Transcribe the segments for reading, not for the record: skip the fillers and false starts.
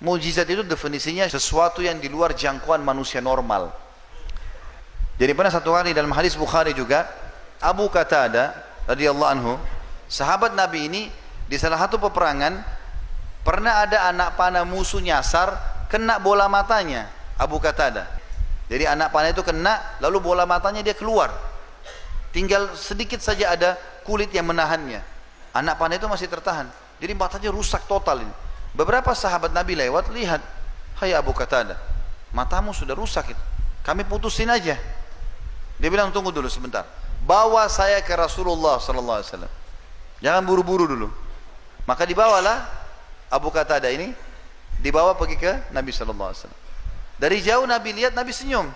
Mukjizat itu definisinya sesuatu yang di luar jangkauan manusia normal. Jadi pernah satu kali dalam hadis Bukhari juga, Abu Qatadah radhiyallahu anhu, sahabat Nabi ini di salah satu peperangan pernah ada anak panah musuh nyasar, kena bola matanya Abu Qatadah. Jadi anak panah itu kena, lalu bola matanya dia keluar. Tinggal sedikit saja ada kulit yang menahannya. Anak panah itu masih tertahan. Jadi matanya rusak total ini. Beberapa sahabat Nabi lewat, lihat, hai Abu Qatadah, matamu sudah rusak itu. Kami putusin aja. Dia bilang, tunggu dulu sebentar. Bawa saya ke Rasulullah SAW. Jangan buru-buru dulu. Maka dibawalah Abu Qatadah ini, dibawa pergi ke Nabi SAW. Dari jauh Nabi lihat, Nabi senyum.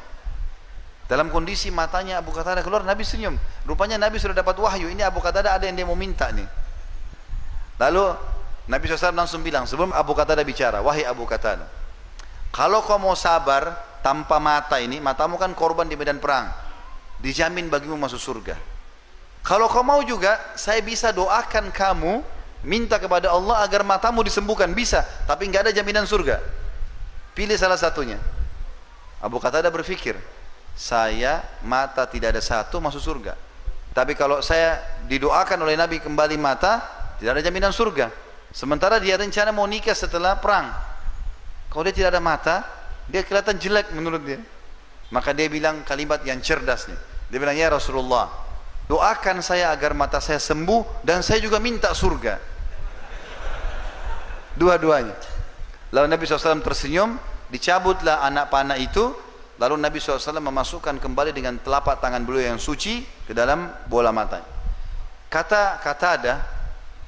Dalam kondisi matanya Abu Qatadah keluar, Nabi senyum. Rupanya Nabi sudah dapat wahyu, ini Abu Qatadah ada yang dia mau minta nih. Lalu Nabi SAW langsung bilang, sebelum Abu Qatadah bicara, wahai Abu Qatadah, kalau kau mau sabar tanpa mata ini, matamu kan korban di medan perang, dijamin bagimu masuk surga. Kalau kau mau juga, saya bisa doakan kamu, minta kepada Allah agar matamu disembuhkan, bisa, tapi nggak ada jaminan surga. Pilih salah satunya. Abu Qatadah berpikir, saya mata tidak ada satu masuk surga, tapi kalau saya didoakan oleh Nabi kembali mata, tidak ada jaminan surga. Sementara dia rencana mau nikah setelah perang. Kalau dia tidak ada mata, dia kelihatan jelek menurut dia. Maka dia bilang kalimat yang cerdas nih. Dia bilang, ya Rasulullah, doakan saya agar mata saya sembuh dan saya juga minta surga. Dua-duanya. Lalu Nabi SAW tersenyum, dicabutlah anak panah itu. Lalu Nabi SAW memasukkan kembali dengan telapak tangan beliau yang suci ke dalam bola matanya. Kata Qatadah,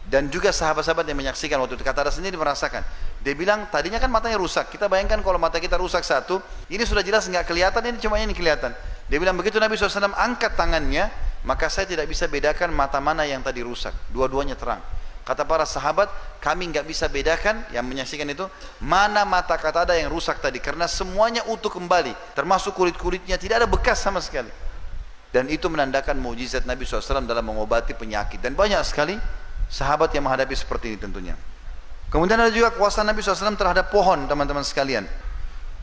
dan juga sahabat-sahabat yang menyaksikan waktu itu, Qatadah sendiri merasakan. Dia bilang, tadinya kan matanya rusak. Kita bayangkan kalau mata kita rusak satu, ini sudah jelas nggak kelihatan, ini cuma ini kelihatan. Dia bilang, begitu Nabi SAW angkat tangannya, maka saya tidak bisa bedakan mata mana yang tadi rusak. Dua-duanya terang. Kata para sahabat, kami nggak bisa bedakan, yang menyaksikan itu, mana mata Qatadah yang rusak tadi. Karena semuanya utuh kembali, termasuk kulit-kulitnya, tidak ada bekas sama sekali. Dan itu menandakan mukjizat Nabi SAW dalam mengobati penyakit. Dan banyak sekali sahabat yang menghadapi seperti ini tentunya. Kemudian ada juga kuasa Nabi SAW terhadap pohon, teman-teman sekalian.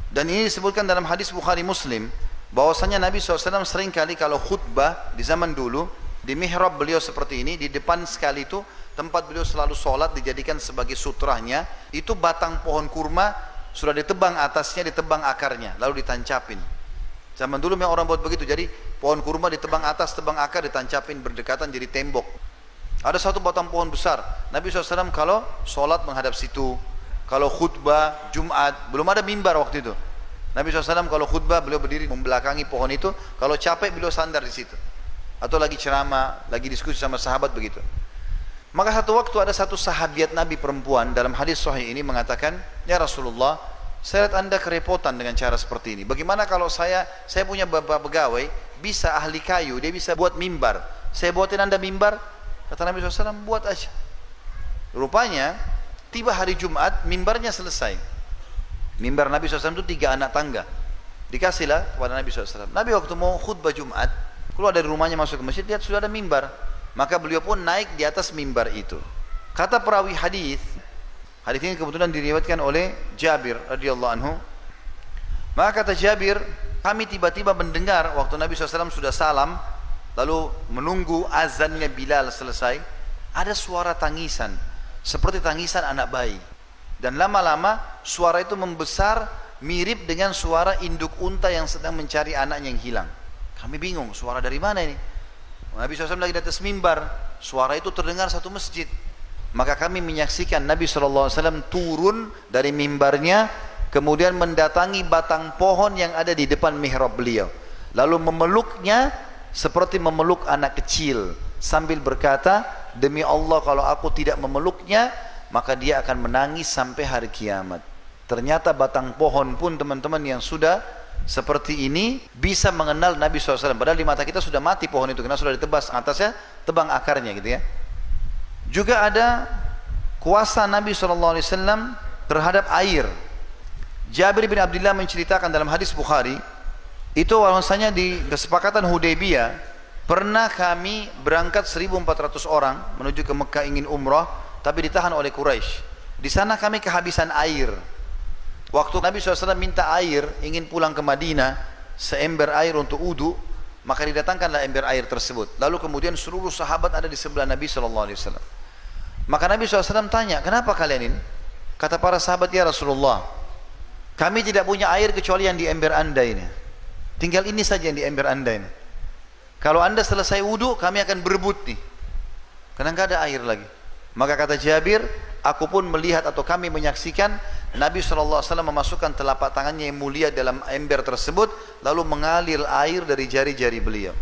Dan ini disebutkan dalam hadis Bukhari Muslim, bahwasanya Nabi SAW sering kali kalau khutbah di zaman dulu, di mihrab beliau seperti ini, di depan sekali itu, tempat beliau selalu sholat dijadikan sebagai sutrahnya, itu batang pohon kurma, sudah ditebang atasnya, ditebang akarnya, lalu ditancapin. Zaman dulu memang orang buat begitu, jadi pohon kurma ditebang atas, tebang akar, ditancapin berdekatan jadi tembok. Ada satu batang pohon besar. Nabi SAW kalau sholat menghadap situ. Kalau khutbah Jumat, belum ada mimbar waktu itu. Nabi SAW kalau khutbah beliau berdiri membelakangi pohon itu. Kalau capek beliau sandar di situ. Atau lagi ceramah, lagi diskusi sama sahabat begitu. Maka satu waktu ada satu sahabiat Nabi perempuan dalam hadis sahih ini mengatakan, ya Rasulullah, saya lihat anda kerepotan dengan cara seperti ini. Bagaimana kalau saya punya bapak pegawai, bisa ahli kayu, dia bisa buat mimbar. Saya buatin anda mimbar. Kata Nabi SAW, buat aja. Rupanya, tiba hari Jumat, mimbarnya selesai. Mimbar Nabi SAW itu 3 anak tangga. Dikasihlah kepada Nabi SAW. Nabi waktu mau khutbah Jumat, keluar dari rumahnya masuk ke masjid, lihat sudah ada mimbar. Maka beliau pun naik di atas mimbar itu. Kata perawi hadis ini kebetulan diriwayatkan oleh Jabir radhiyallahu anhu. Maka kata Jabir, kami tiba-tiba mendengar waktu Nabi SAW sudah salam, lalu menunggu azannya Bilal selesai, ada suara tangisan seperti tangisan anak bayi, dan lama-lama suara itu membesar mirip dengan suara induk unta yang sedang mencari anaknya yang hilang. Kami bingung, suara dari mana ini? Nabi SAW lagi di atas mimbar, suara itu terdengar satu masjid. Maka kami menyaksikan Nabi SAW turun dari mimbarnya, kemudian mendatangi batang pohon yang ada di depan mihrab beliau, lalu memeluknya seperti memeluk anak kecil, sambil berkata, demi Allah kalau aku tidak memeluknya, maka dia akan menangis sampai hari kiamat. Ternyata batang pohon pun teman-teman yang sudah seperti ini bisa mengenal Nabi SAW. Padahal di mata kita sudah mati pohon itu, karena sudah ditebas atasnya, tebang akarnya gitu ya. Juga ada kuasa Nabi SAW terhadap air. Jabir bin Abdullah menceritakan dalam hadis Bukhari, itu bahwasanya di kesepakatan Hudaybiyah pernah kami berangkat 1.400 orang menuju ke Mekah ingin umrah, tapi ditahan oleh Quraisy. Di sana kami kehabisan air. Waktu Nabi SAW minta air, ingin pulang ke Madinah, seember air untuk wudu, maka didatangkanlah ember air tersebut. Lalu kemudian seluruh sahabat ada di sebelah Nabi SAW. Maka Nabi SAW tanya, kenapa kalian ini? Kata para sahabat, ya Rasulullah, kami tidak punya air kecuali yang di ember anda ini. Tinggal ini saja yang di ember anda ini. Kalau anda selesai wudu, kami akan berebut nih, karena nggak ada air lagi. Maka kata Jabir, aku pun melihat atau kami menyaksikan Nabi SAW memasukkan telapak tangannya yang mulia dalam ember tersebut, lalu mengalir air dari jari-jari beliau.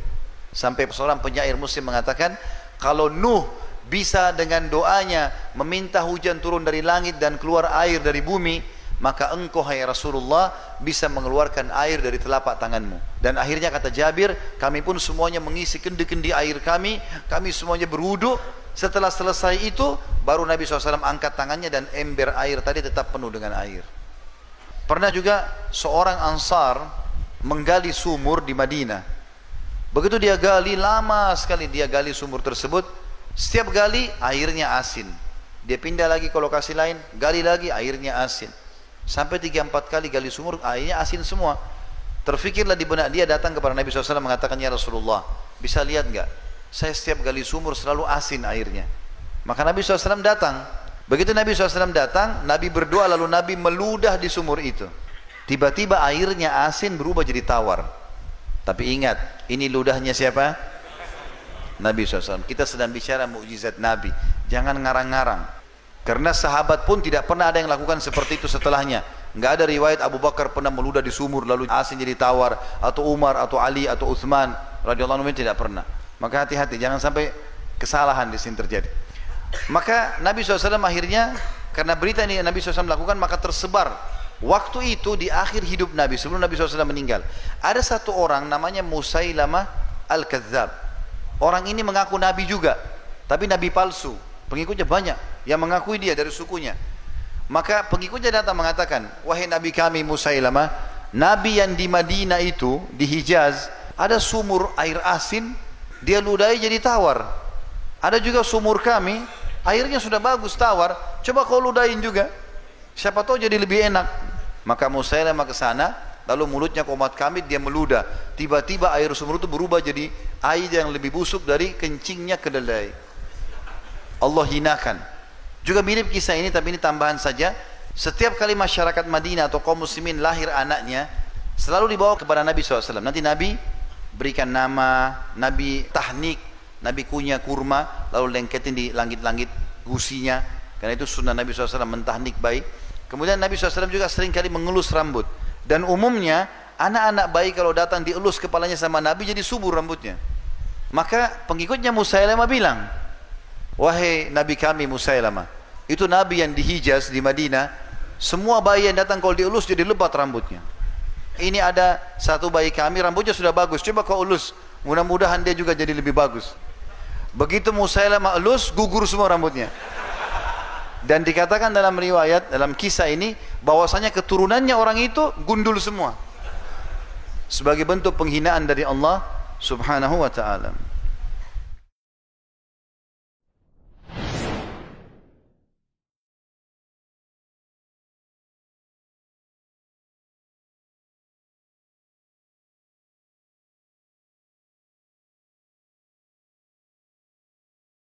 Sampai seorang penyair Muslim mengatakan, kalau Nuh bisa dengan doanya meminta hujan turun dari langit dan keluar air dari bumi, maka engkau hai Rasulullah bisa mengeluarkan air dari telapak tanganmu. Dan akhirnya kata Jabir, kami pun semuanya mengisi kendi-kendi air kami semuanya berwudu. Setelah selesai itu, baru Nabi SAW angkat tangannya dan ember air tadi tetap penuh dengan air. Pernah juga seorang Ansar menggali sumur di Madinah. Begitu dia gali, lama sekali dia gali sumur tersebut. Setiap gali airnya asin. Dia pindah lagi ke lokasi lain, gali lagi airnya asin. Sampai 3-4 kali gali sumur, airnya asin semua. Terfikirlah di benak dia, datang kepada Nabi SAW mengatakan, ya Rasulullah, bisa lihat enggak? Saya setiap gali sumur selalu asin airnya. Maka Nabi SAW datang. Begitu Nabi SAW datang, Nabi berdoa, lalu Nabi meludah di sumur itu. Tiba-tiba airnya asin berubah jadi tawar. Tapi ingat, ini ludahnya siapa? Nabi SAW. Kita sedang bicara mukjizat Nabi, jangan ngarang-ngarang. Karena sahabat pun tidak pernah ada yang lakukan seperti itu setelahnya. Nggak ada riwayat Abu Bakar pernah meludah di sumur lalu asin jadi tawar, atau Umar, atau Ali, atau Uthman radhiyallahu anhu, tidak pernah. Maka hati-hati, jangan sampai kesalahan di sini terjadi. Maka Nabi SAW akhirnya, karena berita ini Nabi SAW lakukan, maka tersebar. Waktu itu di akhir hidup Nabi, sebelum Nabi SAW meninggal, ada satu orang namanya Musailamah Al-Kadzab. Orang ini mengaku Nabi juga, tapi Nabi palsu. Pengikutnya banyak yang mengakui dia dari sukunya. Maka pengikutnya datang mengatakan, wahai Nabi kami Musailamah, Nabi yang di Madinah itu, di Hijaz, ada sumur air asin, dia ludahi jadi tawar. Ada juga sumur kami, airnya sudah bagus tawar, coba kau ludahin juga, siapa tahu jadi lebih enak. Maka Musailamah ke sana, lalu mulutnya komat kami, dia meludah. Tiba-tiba air sumur itu berubah jadi air yang lebih busuk dari kencingnya kedelai. Allah hinakan. Juga mirip kisah ini, tapi ini tambahan saja. Setiap kali masyarakat Madinah atau kaum muslimin lahir anaknya, selalu dibawa kepada Nabi SAW. Nanti Nabi berikan nama, Nabi tahnik, Nabi kunyah kurma, lalu lengketin di langit-langit gusinya. Karena itu sunnah Nabi SAW mentahnik bayi. Kemudian Nabi SAW juga sering kali mengelus rambut. Dan umumnya anak-anak bayi kalau datang dielus kepalanya sama Nabi jadi subur rambutnya. Maka pengikutnya Musailamah bilang, wahai Nabi kami Musailamah, itu Nabi yang di Hijaz, di Madinah, semua bayi yang datang kalau dielus jadi lebat rambutnya. Ini ada satu bayi kami rambutnya sudah bagus, coba kau elus, mudah-mudahan dia juga jadi lebih bagus. Begitu Musailamah elus, gugur semua rambutnya. Dan dikatakan dalam riwayat, dalam kisah ini, bahwasanya keturunannya orang itu gundul semua, sebagai bentuk penghinaan dari Allah Subhanahu wa ta'ala.